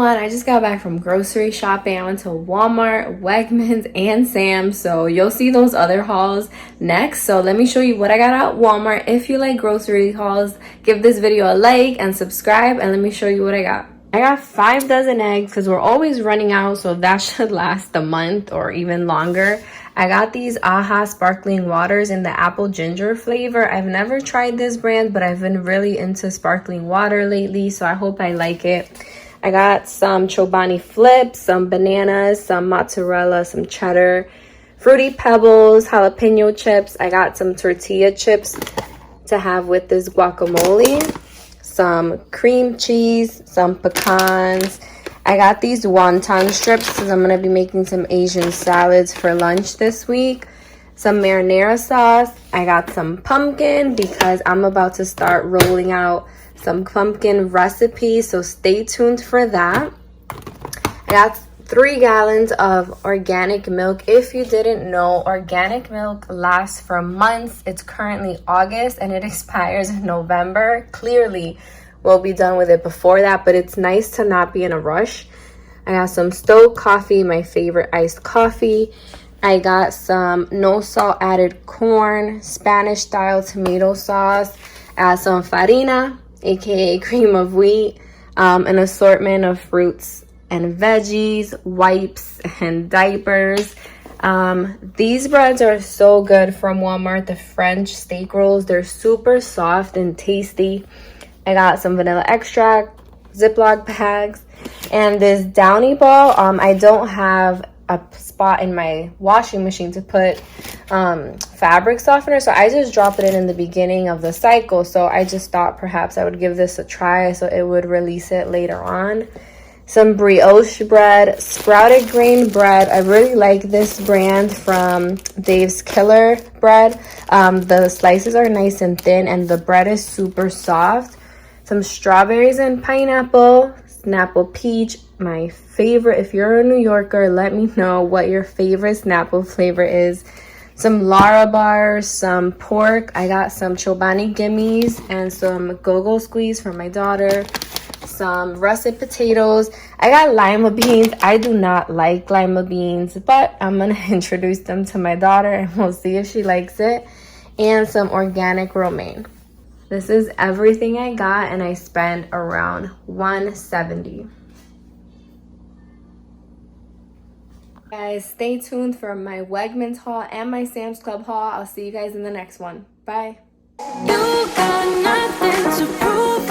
everyone, I just got back from grocery shopping. I went to Walmart, Wegmans, and Sam's, so you'll see those other hauls next. So let me show you what I got at Walmart. If you like grocery hauls, give this video a like and subscribe, and let me show you what I got. I got 5 dozen eggs because we're always running out, so that should last a month or even longer. I got these AHA sparkling waters in the apple ginger flavor. I've never tried this brand, but I've been really into sparkling water lately, so I hope I like it. I got some Chobani Flips, some bananas, some mozzarella, some cheddar, Fruity Pebbles, jalapeno chips. I got some tortilla chips to have with this guacamole, some cream cheese, some pecans. I got these wonton strips because I'm going to be making some Asian salads for lunch this week. Some marinara sauce. I got some pumpkin because I'm about to start rolling out some pumpkin recipes, so stay tuned for that. I got 3 gallons of organic milk. If you didn't know, organic milk lasts for months. It's currently August and it expires in November. Clearly, we'll be done with it before that, but it's nice to not be in a rush. I got some Stoke coffee, my favorite iced coffee. I got some no salt added corn, Spanish style tomato sauce. I got some farina, aka cream of wheat, an assortment of fruits and veggies, wipes and diapers. These breads are so good from Walmart, the French steak rolls. They're super soft and tasty. I got some vanilla extract, Ziploc bags, and this Downy ball. I don't have a spot in my washing machine to put fabric softener, so I just drop it in the beginning of the cycle. So I just thought perhaps I would give this a try so it would release it later on. Some brioche bread, sprouted grain bread. I really like this brand from Dave's Killer Bread. The slices are nice and thin and the bread is super soft. Some strawberries and pineapple, Snapple peach, my favorite. If you're a New Yorker, let me know what your favorite Snapple flavor is. Some Lara bars, some pork. I got some Chobani Gimmies and some Go-Go Squeeze for my daughter. Some russet potatoes. I got lima beans. I do not like lima beans, but I'm gonna introduce them to my daughter and we'll see if she likes it. And some organic romaine. This is everything I got, and I spent around $170. Guys, stay tuned for my Wegmans haul and my Sam's Club haul. I'll see you guys in the next one. Bye. You got nothing to prove,